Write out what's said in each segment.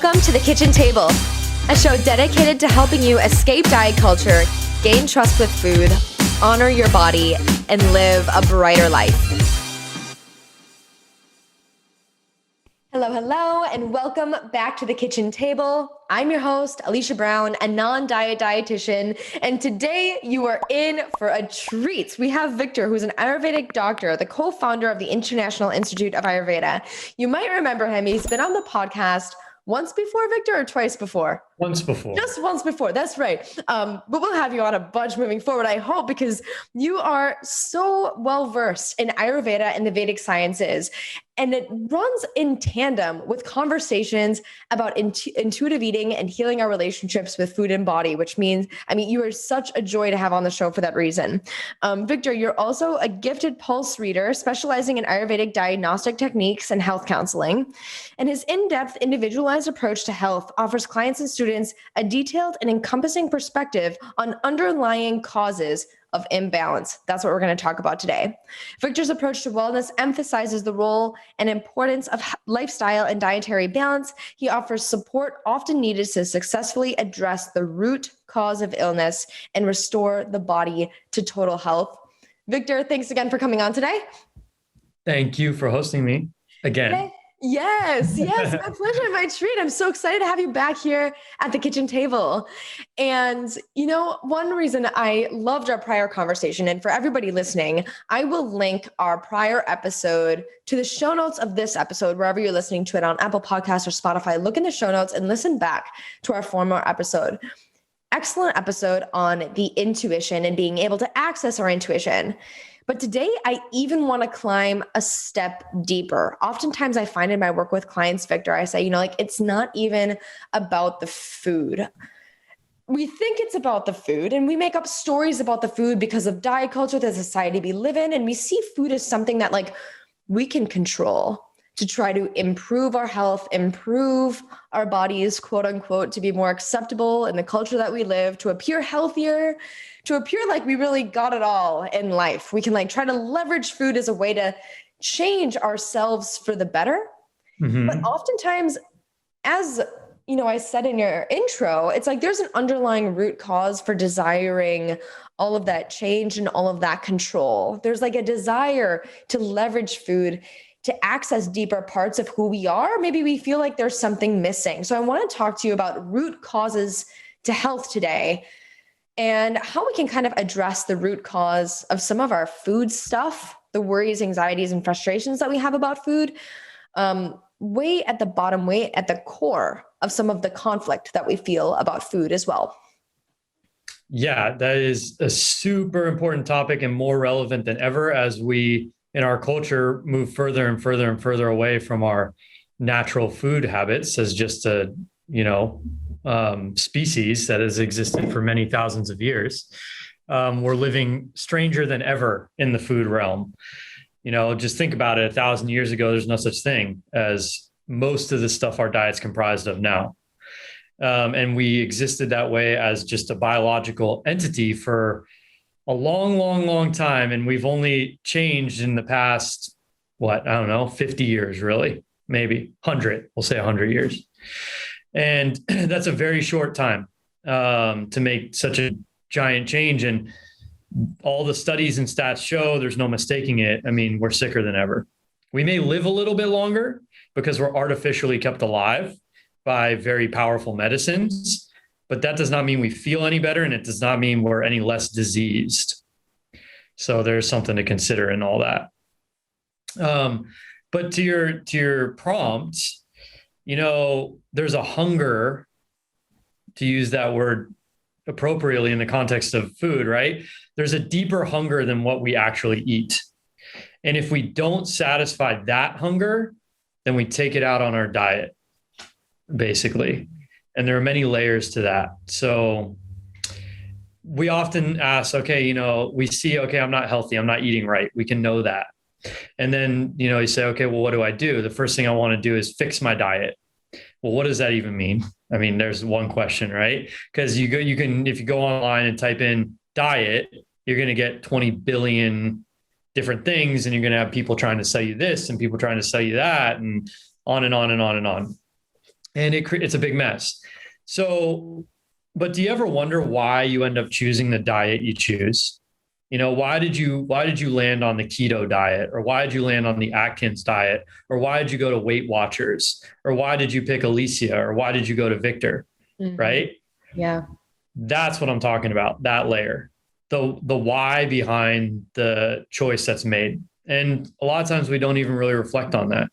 Welcome to The Kitchen Table, a show dedicated to helping you escape diet culture, gain trust with food, honor your body, and live a brighter life. Hello, and welcome back to The Kitchen Table. I'm your host, Alicia Brown, a non-diet dietitian, and today you are in for a treat. We have Victor, who's an Ayurvedic doctor, the co-founder of the International Institute of Ayurveda. You might remember him. He's been on the podcast once before, Victor, or twice before? Once before. Just once before. That's right. But we'll have you on a bunch moving forward, I hope, because you are so well-versed in Ayurveda and the Vedic sciences. And it runs in tandem with conversations about intuitive eating and healing our relationships with food and body, which means, you are such a joy to have on the show for that reason. Victor, you're also a gifted pulse reader specializing in Ayurvedic diagnostic techniques and health counseling. And his in-depth, individualized approach to health offers clients and students a detailed and encompassing perspective on underlying causes of imbalance. That's what we're going to talk about today. Victor's approach to wellness emphasizes the role and importance of lifestyle and dietary balance. He offers support often needed to successfully address the root cause of illness and restore the body to total health. Victor, thanks again for coming on today. Thank you for hosting me again. Okay. Yes, my pleasure, my treat. I'm so excited to have you back here at the kitchen table. And, one reason I loved our prior conversation, and for everybody listening, I will link our prior episode to the show notes of this episode, wherever you're listening to it on Apple Podcasts or Spotify. Look in the show notes and listen back to our former episode. Excellent episode on the intuition and being able to access our intuition. But today, I even want to climb a step deeper. Oftentimes, I find in my work with clients, Victor, I say, it's not even about the food. We think it's about the food, and we make up stories about the food because of diet culture, the society we live in, and we see food as something that we can control to try to improve our health, improve our bodies, quote unquote, to be more acceptable in the culture that we live, to appear healthier, to appear like we really got it all in life. We can try to leverage food as a way to change ourselves for the better. Mm-hmm. But oftentimes, as I said in your intro, it's there's an underlying root cause for desiring all of that change and all of that control. There's a desire to leverage food to access deeper parts of who we are. Maybe we feel like there's something missing. So I want to talk to you about root causes to health today and how we can kind of address the root cause of some of our food stuff, the worries, anxieties, and frustrations that we have about food, way at the bottom, way at the core of some of the conflict that we feel about food as well. Yeah, that is a super important topic and more relevant than ever as we in our culture move further and further and further away from our natural food habits as just a, species that has existed for many thousands of years. We're living stranger than ever in the food realm. Just think about it. 1,000 years ago, there's no such thing as most of the stuff our diet's comprised of now. And we existed that way as just a biological entity for a long time. And we've only changed in the past, 50 years, really, maybe 100, we'll say 100 years. And that's a very short time to make such a giant change. And all the studies and stats show there's no mistaking it. We're sicker than ever. We may live a little bit longer because we're artificially kept alive by very powerful medicines. But that does not mean we feel any better, and it does not mean we're any less diseased. So there's something to consider in all that. But to your prompt, there's a hunger, to use that word appropriately in the context of food, right? There's a deeper hunger than what we actually eat. And if we don't satisfy that hunger, then we take it out on our diet, basically. And there are many layers to that. So we often ask, we see, I'm not healthy. I'm not eating right. We can know that. And then, you say, okay, well, what do I do? The first thing I want to do is fix my diet. Well, what does that even mean? There's one question, right? Because if you go online and type in diet, you're going to get 20 billion different things. And you're going to have people trying to sell you this and people trying to sell you that and on and on and on and on. and it's a big mess. So, but do you ever wonder why you end up choosing the diet you choose? Why did you land on the keto diet, or why did you land on the Atkins diet, or why did you go to Weight Watchers, or why did you pick Alicia, or why did you go to Victor? Mm-hmm. Right? Yeah. That's what I'm talking about, that layer, the why behind the choice that's made. And a lot of times we don't even really reflect on that.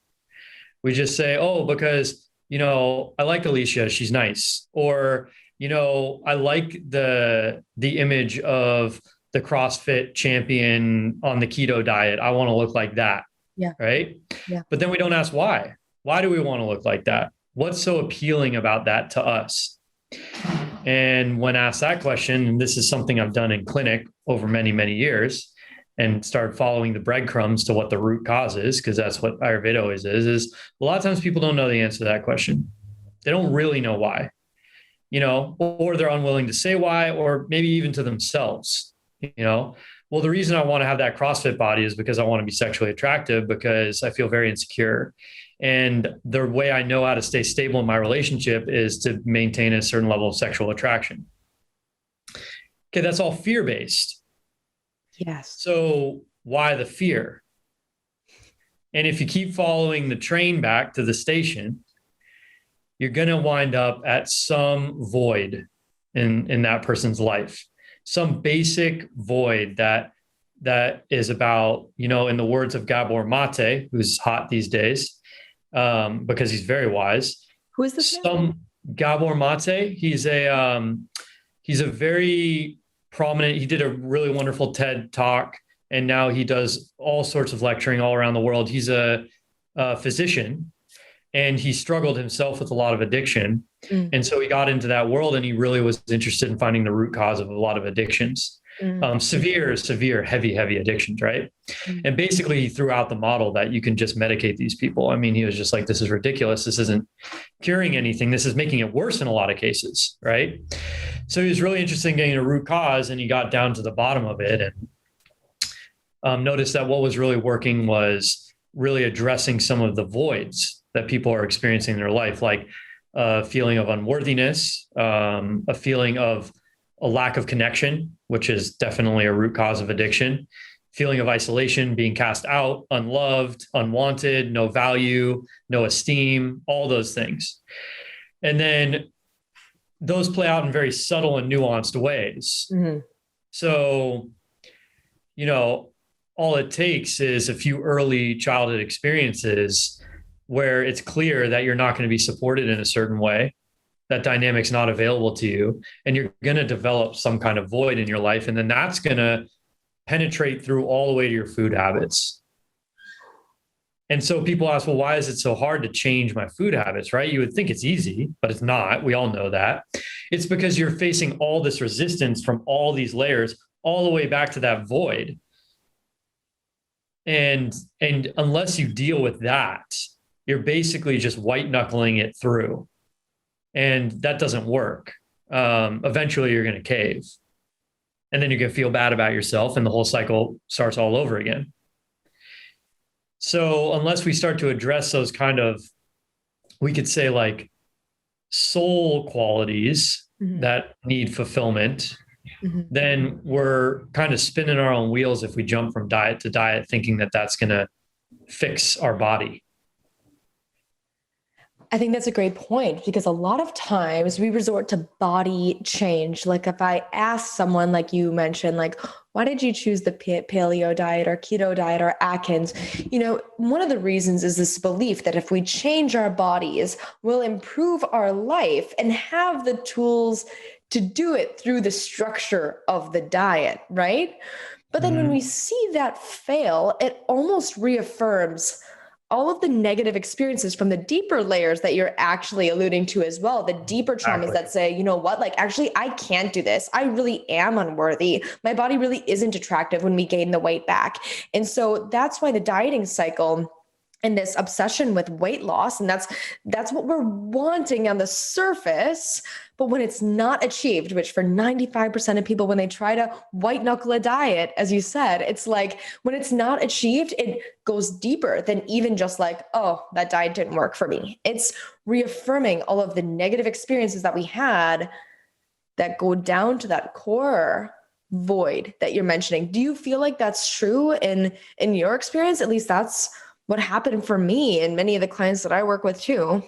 We just say, oh, because, I like Alicia, she's nice. Or, I like the image of the CrossFit champion on the keto diet. I want to look like that. Yeah. Right. Yeah. But then we don't ask why. Why do we want to look like that? What's so appealing about that to us? And when asked that question, and this is something I've done in clinic over many, many years, and started following the breadcrumbs to what the root cause is, because that's what Ayurveda always is a lot of times people don't know the answer to that question. They don't really know why, or they're unwilling to say why, or maybe even to themselves. Well, the reason I want to have that CrossFit body is because I want to be sexually attractive, because I feel very insecure. And the way I know how to stay stable in my relationship is to maintain a certain level of sexual attraction. Okay, that's all fear-based. Yes. So why the fear? And if you keep following the train back to the station, you're going to wind up at some void in that person's life. Some basic void that is about, in the words of Gabor Mate, who's hot these days, because he's very wise. Who is this man? Gabor Mate. He's a very prominent. He did a really wonderful TED talk, and now he does all sorts of lecturing all around the world. He's a physician, and he struggled himself with a lot of addiction. And so he got into that world, and he really was interested in finding the root cause of a lot of addictions, severe, heavy addictions. Right. And basically he threw out the model that you can just medicate these people. I mean, he was just like, this is ridiculous. This isn't curing anything. This is making it worse in a lot of cases. Right. So he was really interested in getting a root cause, and he got down to the bottom of it, and noticed that what was really working was really addressing some of the voids that people are experiencing in their life, like a feeling of unworthiness, a feeling of a lack of connection, which is definitely a root cause of addiction, feeling of isolation, being cast out, unloved, unwanted, no value, no esteem, all those things. And then those play out in very subtle and nuanced ways. Mm-hmm. So, all it takes is a few early childhood experiences where it's clear that you're not going to be supported in a certain way, that dynamic's not available to you, and you're going to develop some kind of void in your life. And then that's going to penetrate through all the way to your food habits. And so people ask, well, why is it so hard to change my food habits, right? You would think it's easy, but it's not. We all know that. It's because you're facing all this resistance from all these layers, all the way back to that void. And unless you deal with that, you're basically just white knuckling it through. And that doesn't work. Eventually you're going to cave. And then you're going to feel bad about yourself, and the whole cycle starts all over again. So unless we start to address those kind of, we could say like soul qualities that need fulfillment, then we're kind of spinning our own wheels if we jump from diet to diet, thinking that that's going to fix our body. I think that's a great point, because a lot of times we resort to body change. Like if I ask someone, like you mentioned, like, why did you choose the paleo diet or keto diet or Atkins? One of the reasons is this belief that if we change our bodies, we'll improve our life and have the tools to do it through the structure of the diet, right? But then when we see that fail, it almost reaffirms all of the negative experiences from the deeper layers that you're actually alluding to as well, the deeper traumas that say, you know what, like, actually, I can't do this. I really am unworthy. My body really isn't attractive when we gain the weight back. And so that's why the dieting cycle and this obsession with weight loss. And that's what we're wanting on the surface. But when it's not achieved, which for 95% of people, when they try to white knuckle a diet, as you said, it's like when it's not achieved, it goes deeper than even just like, oh, that diet didn't work for me. It's reaffirming all of the negative experiences that we had that go down to that core void that you're mentioning. Do you feel like that's true in your experience? At least that's what happened for me and many of the clients that I work with too.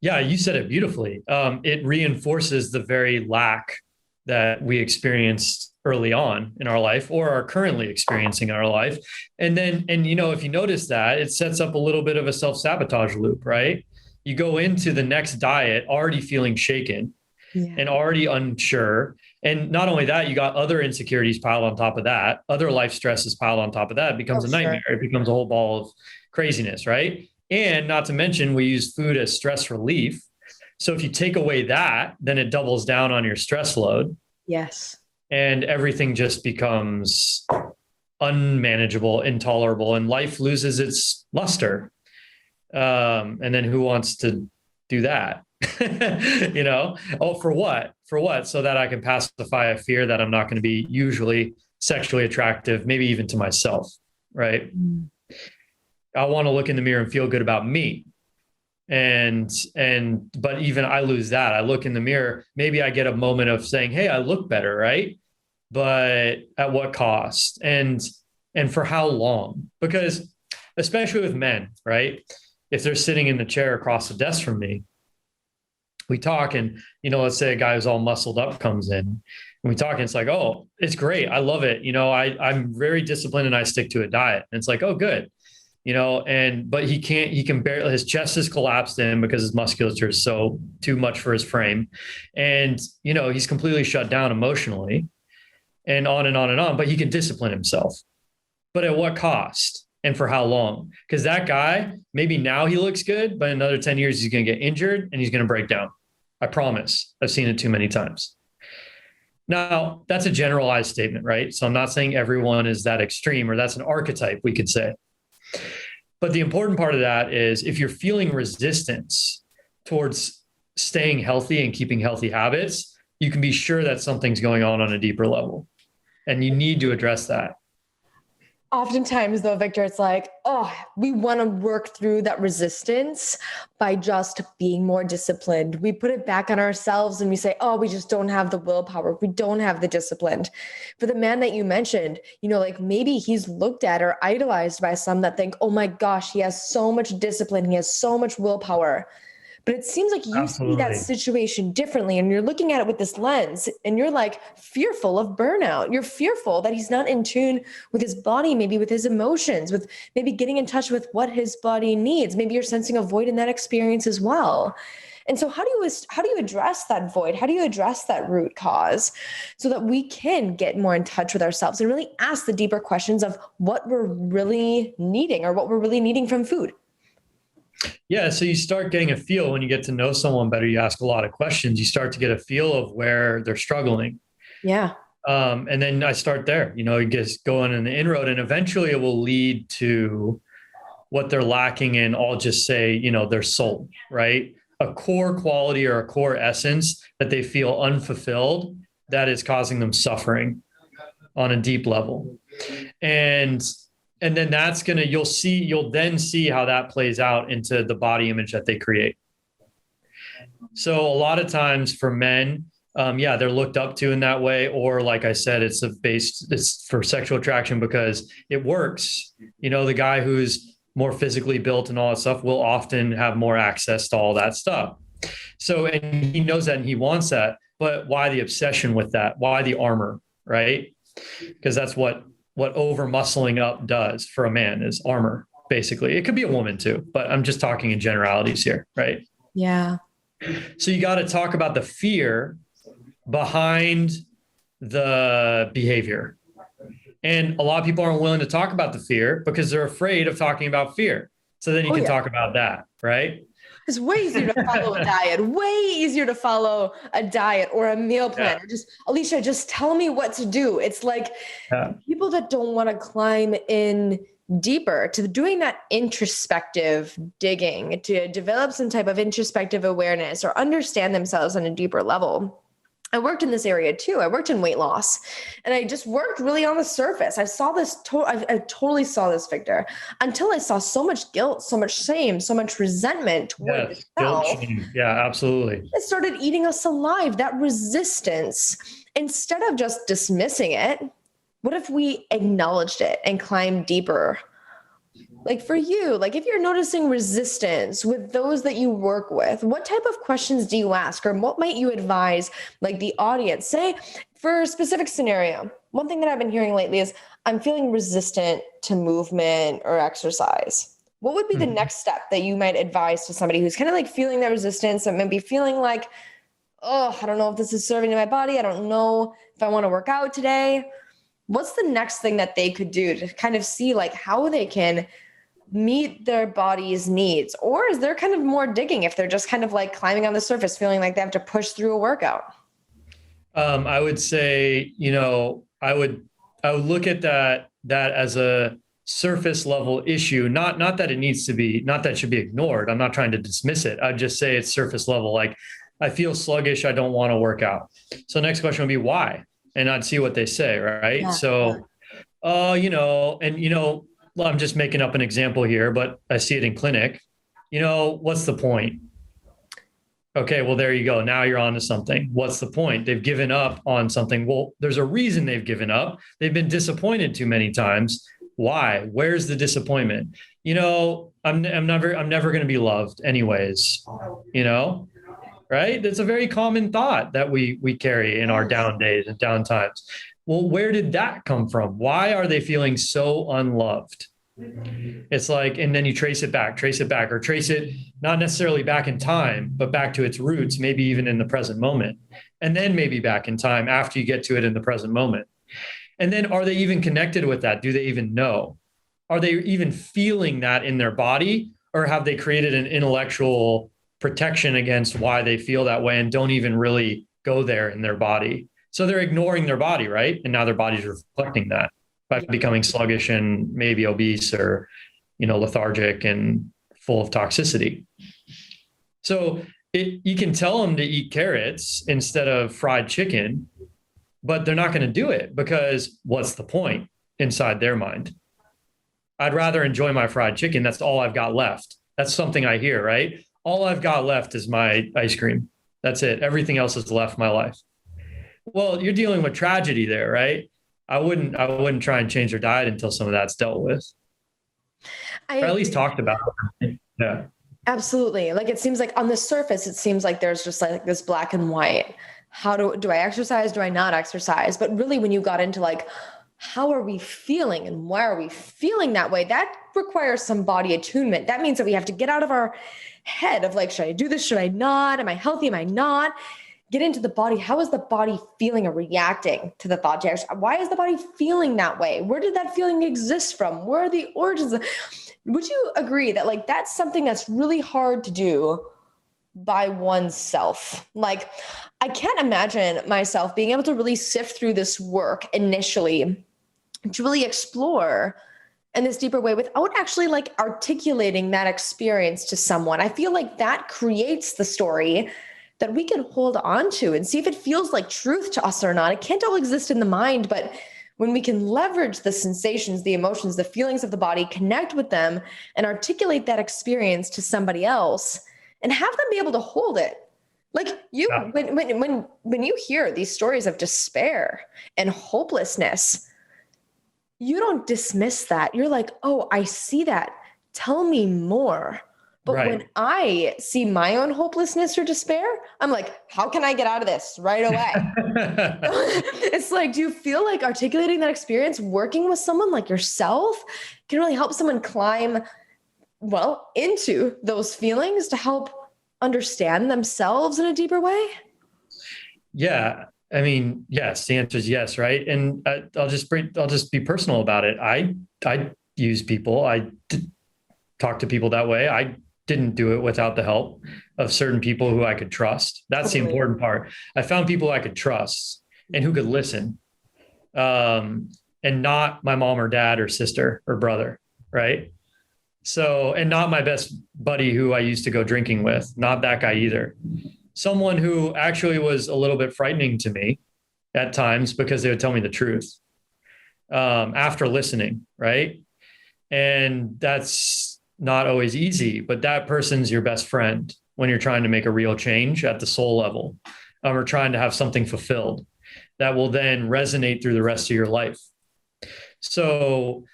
Yeah, you said it beautifully. It reinforces the very lack that we experienced early on in our life or are currently experiencing in our life. And if you notice that, it sets up a little bit of a self-sabotage loop, right? You go into the next diet already feeling shaken and already unsure. And not only that, you got other insecurities piled on top of that, other life stresses piled on top of that. It becomes a nightmare. Sure. It becomes a whole ball of craziness, right? And not to mention, we use food as stress relief. So if you take away that, then it doubles down on your stress load. Yes. And everything just becomes unmanageable, intolerable, and life loses its luster. And then who wants to do that? For what? So that I can pacify a fear that I'm not going to be usually sexually attractive, maybe even to myself, right? I want to look in the mirror and feel good about me. But even I lose that. I look in the mirror, maybe I get a moment of saying, hey, I look better, right? But at what cost? And for how long? Because especially with men, right? If they're sitting in the chair across the desk from me, we talk and, let's say a guy who's all muscled up comes in and we talk and it's like, oh, it's great. I love it. I'm very disciplined and I stick to a diet. And it's like, oh, good. But he can barely, his chest is collapsed in because his musculature is so too much for his frame. And, he's completely shut down emotionally and on and on and on, but he can discipline himself. But at what cost? And for how long? Because that guy, maybe now he looks good, but in another 10 years, he's going to get injured and he's going to break down. I promise. I've seen it too many times. Now, that's a generalized statement, right? So I'm not saying everyone is that extreme, or that's an archetype, we could say. But the important part of that is if you're feeling resistance towards staying healthy and keeping healthy habits, you can be sure that something's going on a deeper level. And you need to address that. Oftentimes though, Victor, it's like, oh, we want to work through that resistance by just being more disciplined. We put it back on ourselves and we say, oh, we just don't have the willpower. We don't have the discipline. For the man that you mentioned, like maybe he's looked at or idolized by some that think, oh my gosh, he has so much discipline. He has so much willpower. But it seems like you Absolutely. see that situation differently and you're looking at it with this lens and you're like fearful of burnout. You're fearful that he's not in tune with his body, maybe with his emotions, with maybe getting in touch with what his body needs. Maybe you're sensing a void in that experience as well. And so how do you address that void? How do you address that root cause so that we can get more in touch with ourselves and really ask the deeper questions of what we're really needing or what we're really needing from food? Yeah. So you start getting a feel when you get to know someone better. You ask a lot of questions. You start to get a feel of where they're struggling. Yeah. And then I start there, you just go on the inroad and eventually it will lead to what they're lacking in. I'll just say, their soul, right? A core quality or a core essence that they feel unfulfilled that is causing them suffering on a deep level. And then you'll then see how that plays out into the body image that they create. So a lot of times for men, they're looked up to in that way. Or like I said, it's for sexual attraction because it works. The guy who's more physically built and all that stuff will often have more access to all that stuff. So, and he knows that and he wants that, but why the obsession with that? Why the armor, right? Because that's what over muscling up does for a man is armor, basically. It could be a woman too, but I'm just talking in generalities here, right? Yeah. So you got to talk about the fear behind the behavior. And a lot of people aren't willing to talk about the fear because they're afraid of talking about fear. So then you can talk about that, right? It's way easier to follow a diet, way easier to follow a diet or a meal plan. Yeah. Alicia, just tell me what to do. It's like people that don't want to climb in deeper, to doing that introspective digging, to develop some type of introspective awareness or understand themselves on a deeper level. I worked in this area too. I worked in weight loss, and I just worked really on the surface. I saw this, I totally saw this, Victor, until I saw so much guilt, so much shame, so much resentment toward Guilt, myself. shame. Yeah, absolutely. It started eating us alive. That resistance, instead of just dismissing it, what if we acknowledged it and climbed deeper? Like for you, like if you're noticing resistance with those that you work with, what type of questions do you ask, or what might you advise like the audience? Say for a specific scenario, one thing that I've been hearing lately is I'm feeling resistant to movement or exercise. What would be the next step that you might advise to somebody who's kind of like feeling that resistance and maybe feeling like, oh, I don't know if this is serving to my body. I don't know if I want to work out today. What's the next thing that they could do to kind of see like how they can meet their body's needs? Or is there kind of more digging if they're just kind of like climbing on the surface, feeling like they have to push through a workout? I would say, I would look at that as a surface level issue, not that it needs to be, not that it should be ignored. I'm not trying to dismiss it. I'd just say it's surface level. Like I feel sluggish. I don't want to work out. So next question would be why? And I'd see what they say. Right. Yeah. So, I'm just making up an example here, but I see it in clinic. What's the point? Okay, well, there you go. Now you're on to something. What's the point? They've given up on something. Well, there's a reason they've given up. They've been disappointed too many times. Why? Where's the disappointment? I'm never going to be loved anyways, right? That's a very common thought that we carry in our down days and down times. Well, where did that come from? Why are they feeling so unloved? It's like, and then you trace it back, or trace it not necessarily back in time, but back to its roots, maybe even in the present moment. And then maybe back in time after you get to it in the present moment. And then are they even connected with that? Do they even know? Are they even feeling that in their body? Or have they created an intellectual protection against why they feel that way and don't even really go there in their body? So they're ignoring their body, right? And now their body's reflecting that by becoming sluggish and maybe obese or, lethargic and full of toxicity. So you can tell them to eat carrots instead of fried chicken, but they're not going to do it because what's the point inside their mind? I'd rather enjoy my fried chicken. That's all I've got left. That's something I hear, right? All I've got left is my ice cream. That's it. Everything else has left my life. Well, you're dealing with tragedy there, right? I wouldn't try and change their diet until some of that's dealt with. Or at least talked about it. Yeah. Absolutely. Like it seems like on the surface, it seems like there's just like this black and white. How do I exercise? Do I not exercise? But really when you got into like, how are we feeling and why are we feeling that way? That requires some body attunement. That means that we have to get out of our head of like, should I do this? Should I not? Am I healthy? Am I not? Get into the body. How is the body feeling or reacting to the thought? Why is the body feeling that way? Where did that feeling exist from? Where are the origins? Would you agree that like that's something that's really hard to do by oneself? Like I can't imagine myself being able to really sift through this work initially to really explore in this deeper way without actually like articulating that experience to someone. I feel like that creates the story that we can hold on to and see if it feels like truth to us or not. It can't all exist in the mind, but when we can leverage the sensations, the emotions, the feelings of the body, connect with them and articulate that experience to somebody else and have them be able to hold it. Like you, when you hear these stories of despair and hopelessness, you don't dismiss that. You're like, oh, I see that. Tell me more. But when I see my own hopelessness or despair, I'm like, how can I get out of this right away? It's like, do you feel like articulating that experience, working with someone like yourself can really help someone climb, into those feelings to help understand themselves in a deeper way? Yeah. I mean, yes, the answer is yes. Right. And I'll just be personal about it. I use people. I talk to people that way. I didn't do it without the help of certain people who I could trust. That's the important part. I found people I could trust and who could listen, and not my mom or dad or sister or brother. right? So, and not my best buddy who I used to go drinking with, not that guy either. Someone who actually was a little bit frightening to me at times because they would tell me the truth after listening, right? And that's not always easy, but that person's your best friend when you're trying to make a real change at the soul level, or trying to have something fulfilled that will then resonate through the rest of your life. So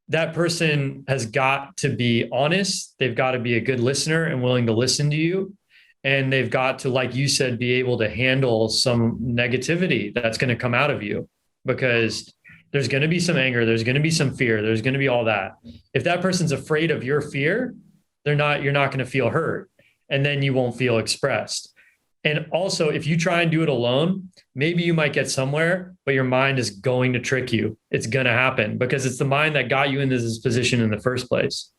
that person has got to be honest. They've got to be a good listener and willing to listen to you. And they've got to, like you said, be able to handle some negativity that's going to come out of you, because there's going to be some anger. There's going to be some fear. There's going to be all that. If that person's afraid of your fear, you're not going to feel hurt, and then you won't feel expressed. And also, if you try and do it alone, maybe you might get somewhere, but your mind is going to trick you. It's going to happen because it's the mind that got you into this position in the first place.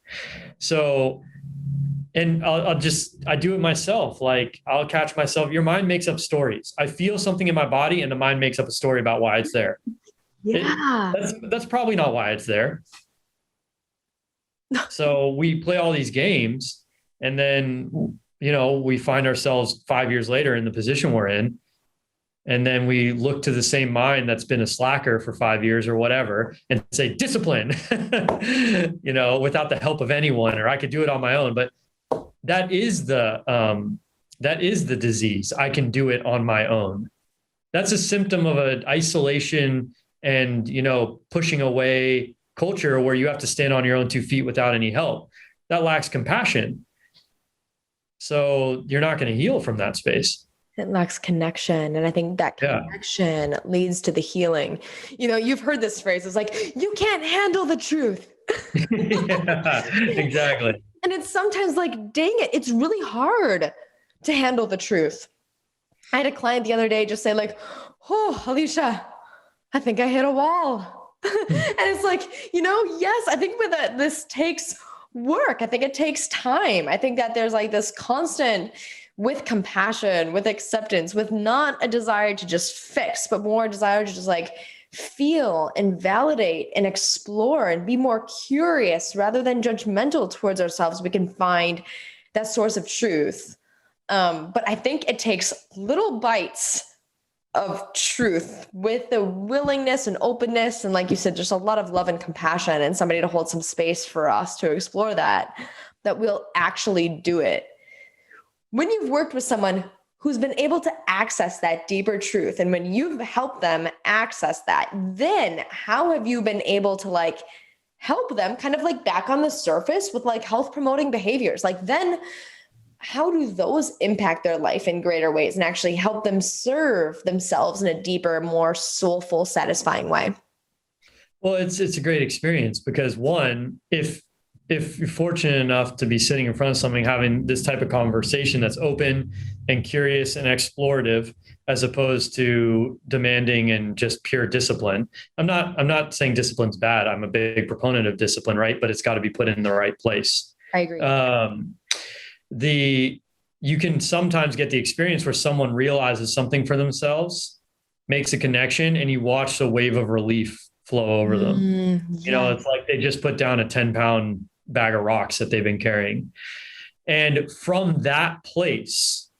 So, and I do it myself. Like, I'll catch myself. Your mind makes up stories. I feel something in my body and the mind makes up a story about why it's there. Yeah. That's probably not why it's there. So we play all these games, and then, we find ourselves 5 years later in the position we're in. And then we look to the same mind that's been a slacker for 5 years or whatever and say, discipline, without the help of anyone, or I could do it on my own. But that is the disease. I can do it on my own. That's a symptom of an isolation and, pushing away culture where you have to stand on your own 2 feet without any help. That lacks compassion. So you're not going to heal from that space. It lacks connection. And I think that connection leads to the healing. You've heard this phrase. It's like, you can't handle the truth. Yeah, exactly. And it's sometimes like, dang it, it's really hard to handle the truth. I had a client the other day just say like, oh, Alicia, I think I hit a wall. And it's like, yes, I think this takes work. I think it takes time. I think that there's like this constant, with compassion, with acceptance, with not a desire to just fix, but more a desire to just like feel and validate and explore and be more curious rather than judgmental towards ourselves. We can find that source of truth. But I think it takes little bites of truth with the willingness and openness. And like you said, just a lot of love and compassion and somebody to hold some space for us to explore that we'll actually do it. When you've worked with someone who's been able to access that deeper truth, and when you've helped them access that, then how have you been able to like help them kind of like back on the surface with like health promoting behaviors? Like, then how do those impact their life in greater ways and actually help them serve themselves in a deeper, more soulful, satisfying way? Well, it's a great experience because, one, if you're fortunate enough to be sitting in front of something, having this type of conversation that's open and curious and explorative, as opposed to demanding and just pure discipline. I'm not saying discipline's bad. I'm a big proponent of discipline, right? But it's got to be put in the right place. I agree. You can sometimes get the experience where someone realizes something for themselves, makes a connection, and you watch the wave of relief flow over them. It's like they just put down a 10-pound bag of rocks that they've been carrying. And from that place,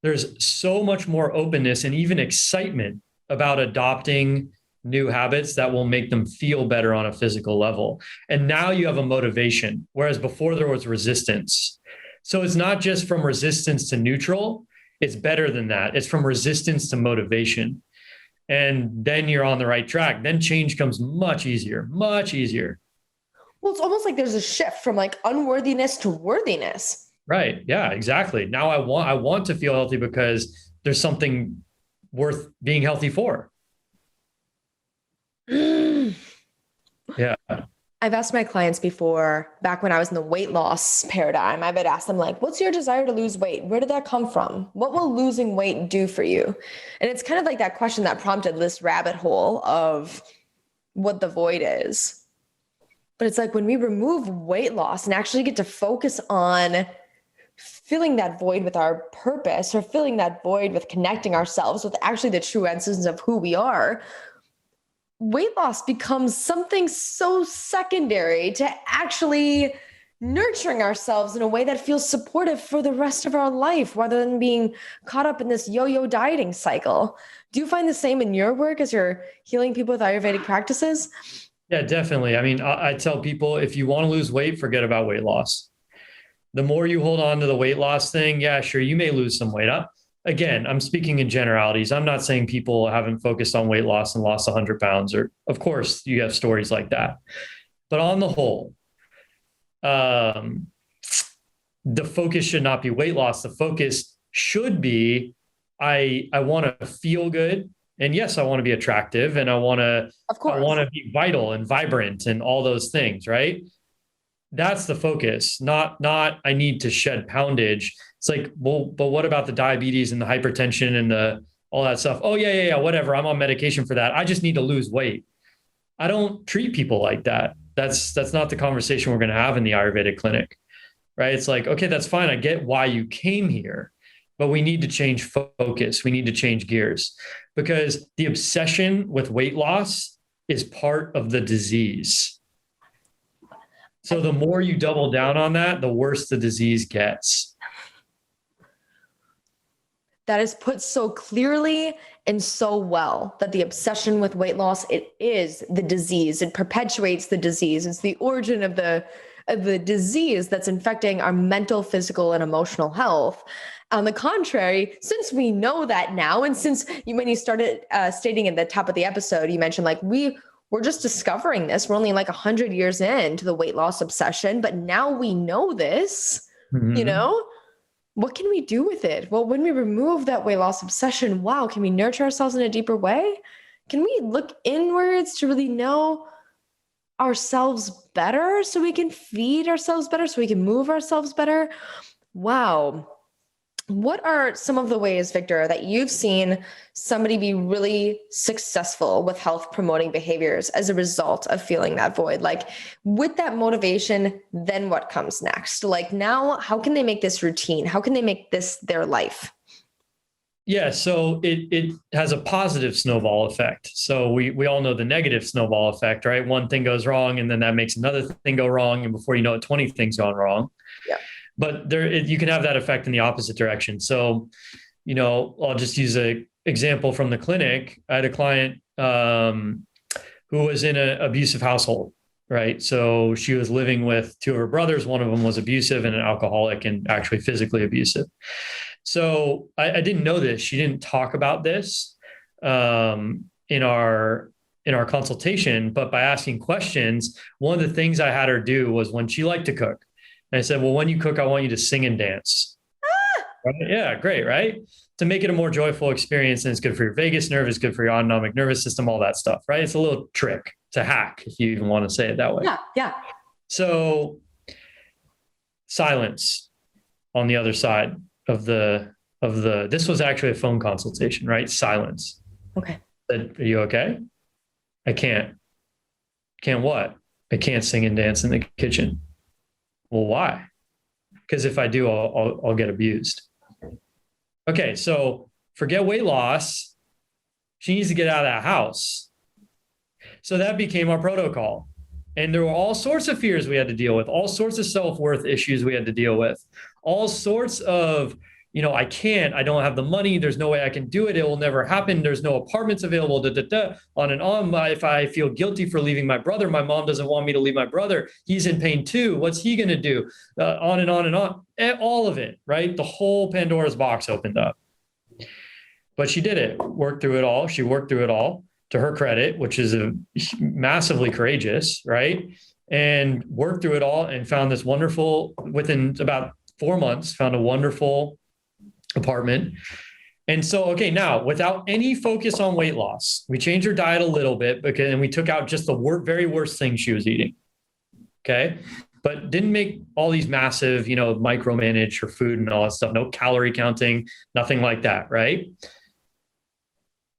there's so much more openness and even excitement about adopting new habits that will make them feel better on a physical level. And now you have a motivation, whereas before there was resistance. So it's not just from resistance to neutral. It's better than that. It's from resistance to motivation. And then you're on the right track. Then change comes much easier, much easier. Well, it's almost like there's a shift from like unworthiness to worthiness. Right. Yeah, exactly. Now I want to feel healthy because there's something worth being healthy for. Yeah. I've asked my clients before, back when I was in the weight loss paradigm, I would ask them like, what's your desire to lose weight? Where did that come from? What will losing weight do for you? And it's kind of like that question that prompted this rabbit hole of what the void is. But it's like when we remove weight loss and actually get to focus on filling that void with our purpose, or filling that void with connecting ourselves with actually the true essence of who we are, weight loss becomes something so secondary to actually nurturing ourselves in a way that feels supportive for the rest of our life rather than being caught up in this yo-yo dieting cycle. Do you find the same in your work as you're healing people with Ayurvedic practices? Yeah, definitely. I mean, I tell people, if you want to lose weight, forget about weight loss. The more you hold on to the weight loss thing, yeah, sure, you may lose some weight. Again, I'm speaking in generalities. I'm not saying people haven't focused on weight loss and lost 100 pounds, or of course you have stories like that. But on the whole, the focus should not be weight loss. The focus should be, I want to feel good. And yes, I want to be attractive, and I want to be vital and vibrant and all those things, right? That's the focus, not I need to shed poundage. It's like, well, but what about the diabetes and the hypertension and the all that stuff? Oh yeah, whatever. I'm on medication for that. I just need to lose weight. I don't treat people like that. That's not the conversation we're going to have in the Ayurvedic clinic, right? It's like, okay, that's fine. I get why you came here, but we need to change focus. We need to change gears, because the obsession with weight loss is part of the disease. So the more you double down on that, the worse the disease gets. That is put so clearly and so well, that the obsession with weight loss, it is the disease. It perpetuates the disease. It's the origin of the disease that's infecting our mental, physical, and emotional health. On the contrary, since we know that now, and since when you started stating at the top of the episode, you mentioned like we're just discovering this. We're only like 100 years into the weight loss obsession, but now we know this, what can we do with it? Well, when we remove that weight loss obsession, wow, can we nurture ourselves in a deeper way? Can we look inwards to really know ourselves better so we can feed ourselves better, so we can move ourselves better? Wow. What are some of the ways, Victor, that you've seen somebody be really successful with health promoting behaviors as a result of feeling that void? Like with that motivation, then what comes next? Like now, how can they make this routine? How can they make this their life? Yeah, so it has a positive snowball effect. So we all know the negative snowball effect, right? One thing goes wrong, and then that makes another thing go wrong, and before you know it, 20 things gone wrong. Yeah. But you can have that effect in the opposite direction. So, I'll just use an example from the clinic. I had a client who was in an abusive household, right? So she was living with two of her brothers. One of them was abusive and an alcoholic, and actually physically abusive. So I didn't know this. She didn't talk about this in our consultation, but by asking questions, one of the things I had her do was, when she liked to cook, and I said, well, when you cook, I want you to sing and dance. Right? Yeah, great, right? To make it a more joyful experience. And it's good for your vagus nerve, it's good for your autonomic nervous system, all that stuff, right? It's a little trick. It's a hack, if you even want to say it that way. Yeah. So silence on the other side of this was actually a phone consultation, right? Silence. Okay. Said, are you okay? I can't. Can't what? I can't sing and dance in the kitchen. Well, why? Because if I do, I'll get abused. Okay, so forget weight loss. She needs to get out of that house. So that became our protocol. And there were all sorts of fears we had to deal with, all sorts of self-worth issues we had to deal with, all sorts of, I don't have the money. There's no way I can do it. It will never happen. There's no apartments available, on and on. If I feel guilty for leaving my brother, my mom doesn't want me to leave my brother. He's in pain too. What's he going to do? On and on and on. All of it, right? The whole Pandora's box opened up. But she did it, worked through it all. She worked through it all, to her credit, which is massively courageous, right? And worked through it all and found this wonderful, within about 4 months, found a wonderful apartment. And so, okay, now without any focus on weight loss, we changed her diet a little bit and we took out just the very worst thing she was eating. Okay. But didn't make all these massive, micromanage her food and all that stuff. No calorie counting, nothing like that. Right.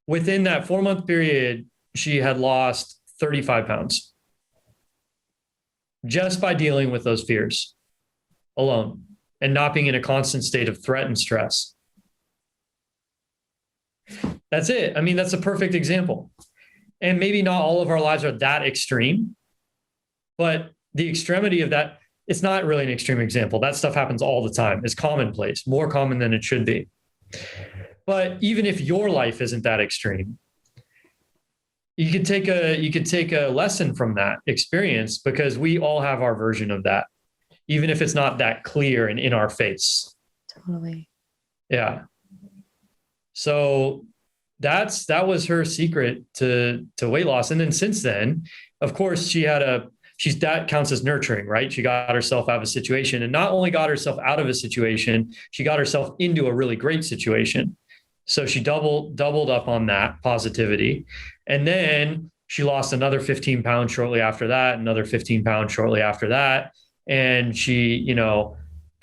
Within that 4-month period, she had lost 35 pounds just by dealing with those fears alone and not being in a constant state of threat and stress. That's it. I mean, that's a perfect example. And maybe not all of our lives are that extreme, but the extremity of that, it's not really an extreme example. That stuff happens all the time. It's commonplace, more common than it should be. But even if your life isn't that extreme, you could take a lesson from that experience, because we all have our version of that, even if it's not that clear and in our face. Totally. Yeah. So that was her secret to weight loss. And then since then, of course, that counts as nurturing, right? She got herself out of a situation, and not only got herself out of a situation, she got herself into a really great situation. So she doubled up on that positivity. And then she lost another 15 pounds shortly after that, another 15 pounds shortly after that. And she,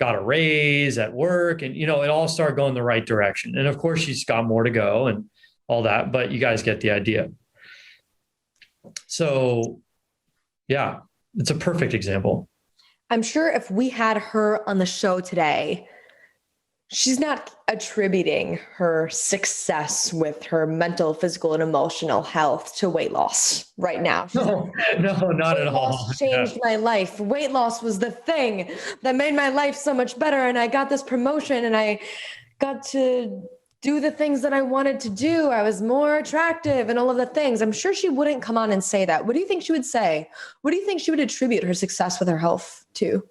got a raise at work, and, it all started going the right direction. And of course, she's got more to go and all that, but you guys get the idea. So yeah, it's a perfect example. I'm sure if we had her on the show today, she's not attributing her success with her mental, physical, and emotional health to weight loss right now. No, not at all. Weight loss changed my life. Weight loss was the thing that made my life so much better. And I got this promotion and I got to do the things that I wanted to do. I was more attractive and all of the things. I'm sure she wouldn't come on and say that. What do you think she would say? What do you think she would attribute her success with her health to?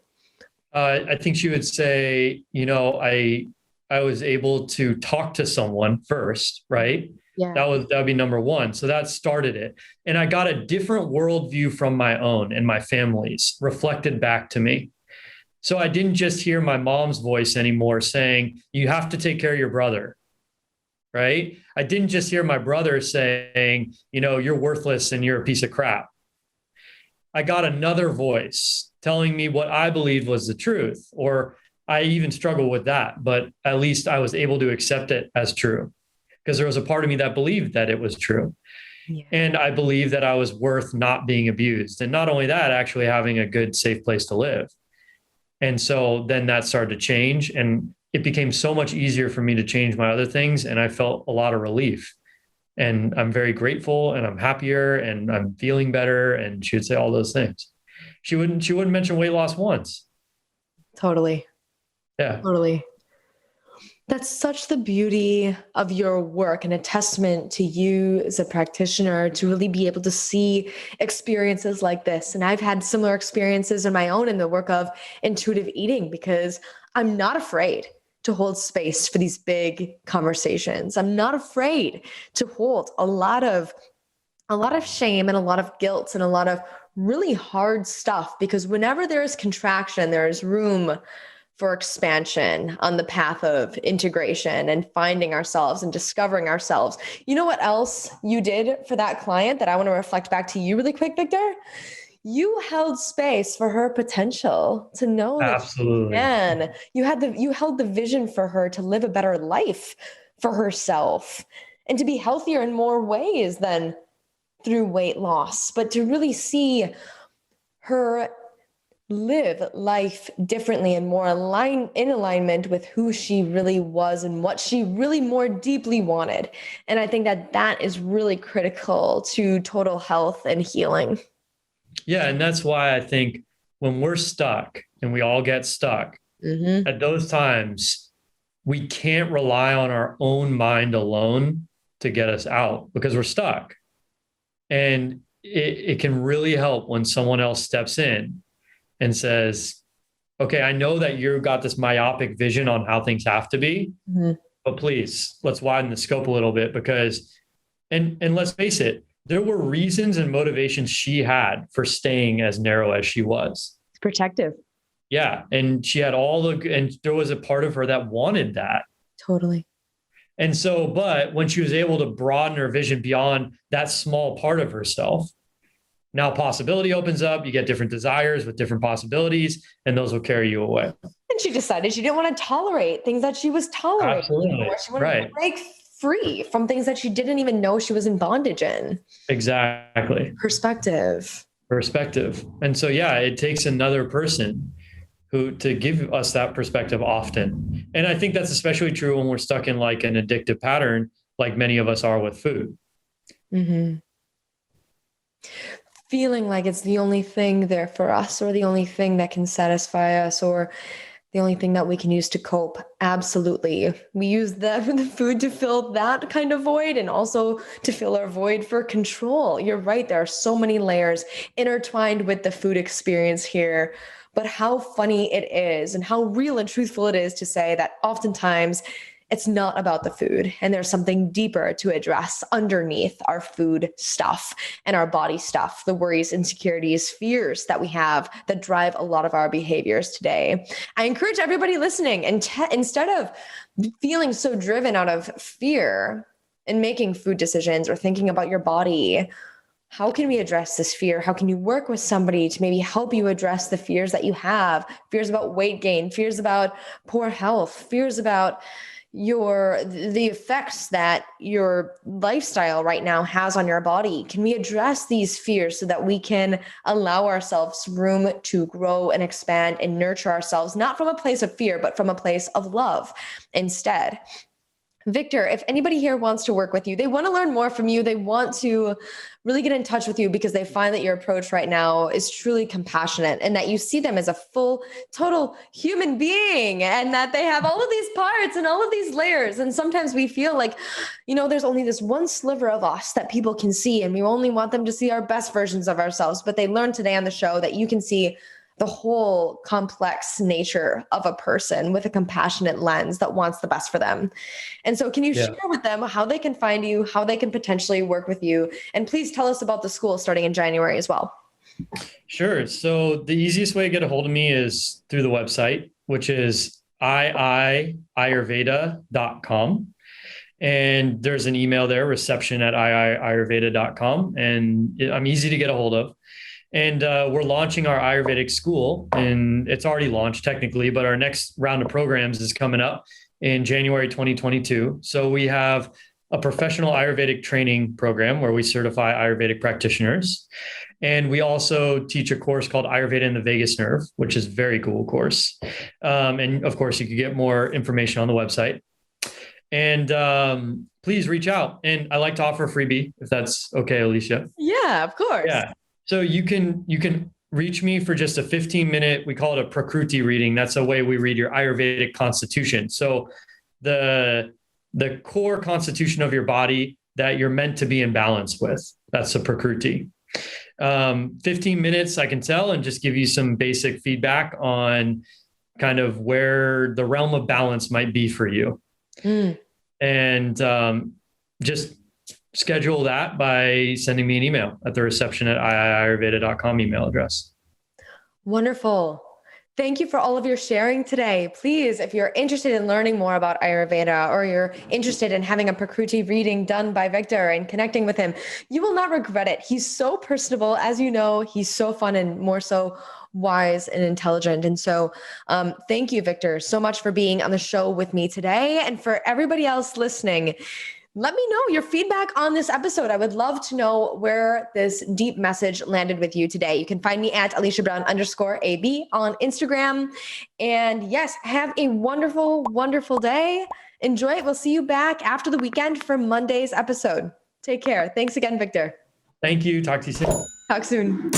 I think she would say, I was able to talk to someone first, right? Yeah. That would be number one. So that started it. And I got a different worldview from my own and my family's reflected back to me. So I didn't just hear my mom's voice anymore saying, you have to take care of your brother, right? I didn't just hear my brother saying, you're worthless and you're a piece of crap. I got another voice telling me what I believed was the truth, or I even struggle with that, but at least I was able to accept it as true, because there was a part of me that believed that it was true. Yeah. And I believed that I was worth not being abused. And not only that, actually having a good, safe place to live. And so then that started to change, and it became so much easier for me to change my other things. And I felt a lot of relief, and I'm very grateful, and I'm happier, and I'm feeling better. And she would say all those things. She wouldn't mention weight loss once. Totally. Yeah. Totally. That's such the beauty of your work, and a testament to you as a practitioner to really be able to see experiences like this. And I've had similar experiences in my own in the work of intuitive eating, because I'm not afraid to hold space for these big conversations. I'm not afraid to hold a lot of shame and a lot of guilt and a lot of really hard stuff, because whenever there is contraction, there is room for expansion on the path of integration and finding ourselves and discovering ourselves. You know what else you did for that client that I want to reflect back to you really quick, Victor? You held space for her potential to know that Absolutely. she can. You held the vision for her to live a better life for herself and to be healthier in more ways than through weight loss, but to really see her live life differently and more in alignment with who she really was and what she really more deeply wanted. And I think that is really critical to total health and healing. Yeah. And that's why I think when we're stuck, and we all get stuck, at those times, we can't rely on our own mind alone to get us out, because we're stuck. And it can really help when someone else steps in and says, okay, I know that you got this myopic vision on how things have to be, but please, let's widen the scope a little bit, because, and let's face it, there were reasons and motivations she had for staying as narrow as she was. It's protective. Yeah. And she had and there was a part of her that wanted that. Totally. And so, but when she was able to broaden her vision beyond that small part of herself, now possibility opens up, you get different desires with different possibilities, and those will carry you away. And she decided she didn't want to tolerate things that she was tolerating. Absolutely. She wanted to break free from things that she didn't even know she was in bondage in. Exactly. Perspective. And so, yeah, it takes another person to give us that perspective often. And I think that's especially true when we're stuck in like an addictive pattern, like many of us are with food. Feeling like it's the only thing there for us, or the only thing that can satisfy us, or the only thing that we can use to cope. Absolutely. We use the food to fill that kind of void, and also to fill our void for control. You're right. There are so many layers intertwined with the food experience here. But how funny it is, and how real and truthful it is to say that oftentimes it's not about the food, and there's something deeper to address underneath our food stuff and our body stuff, the worries, insecurities, fears that we have that drive a lot of our behaviors today. I encourage everybody listening, and instead of feeling so driven out of fear in making food decisions or thinking about your body, how can we address this fear? How can you work with somebody to maybe help you address the fears that you have? Fears about weight gain, fears about poor health, fears about the effects that your lifestyle right now has on your body. Can we address these fears so that we can allow ourselves room to grow and expand and nurture ourselves, not from a place of fear, but from a place of love instead? Victor, if anybody here wants to work with you, they want to learn more from you, they want to really get in touch with you because they find that your approach right now is truly compassionate, and that you see them as a full, total human being, and that they have all of these parts and all of these layers. And sometimes we feel like, there's only this one sliver of us that people can see, and we only want them to see our best versions of ourselves. But they learned today on the show that you can see the whole complex nature of a person with a compassionate lens that wants the best for them. And so can you share with them how they can find you, how they can potentially work with you? And please tell us about the school starting in January as well. Sure. So the easiest way to get a hold of me is through the website, which is iiayurveda.com. And there's an email there, reception@iiayurveda.com. And I'm easy to get a hold of. And we're launching our Ayurvedic school, and it's already launched technically, but our next round of programs is coming up in January 2022. So we have a professional Ayurvedic training program where we certify Ayurvedic practitioners. And we also teach a course called Ayurveda and the Vagus Nerve, which is a very cool course. And of course, you can get more information on the website. And please reach out. And I like to offer a freebie, if that's okay, Alicia. Yeah, of course. Yeah. So you can reach me for just a 15-minute, we call it a Prakruti reading. That's a way we read your Ayurvedic constitution. So the core constitution of your body that you're meant to be in balance with, that's a Prakruti. 15 minutes, I can tell, and just give you some basic feedback on kind of where the realm of balance might be for you. And just schedule that by sending me an email at the reception@iiayurveda.com email address. Wonderful. Thank you for all of your sharing today. Please, if you're interested in learning more about Ayurveda, or you're interested in having a Prakruti reading done by Victor and connecting with him, you will not regret it. He's so personable. As you know, he's so fun and more so wise and intelligent. And so thank you, Victor, so much for being on the show with me today. And for everybody else listening, let me know your feedback on this episode. I would love to know where this deep message landed with you today. You can find me at AliciaBrown_AB on Instagram. And yes, have a wonderful, wonderful day. Enjoy it. We'll see you back after the weekend for Monday's episode. Take care. Thanks again, Victor. Thank you. Talk to you soon. Talk soon.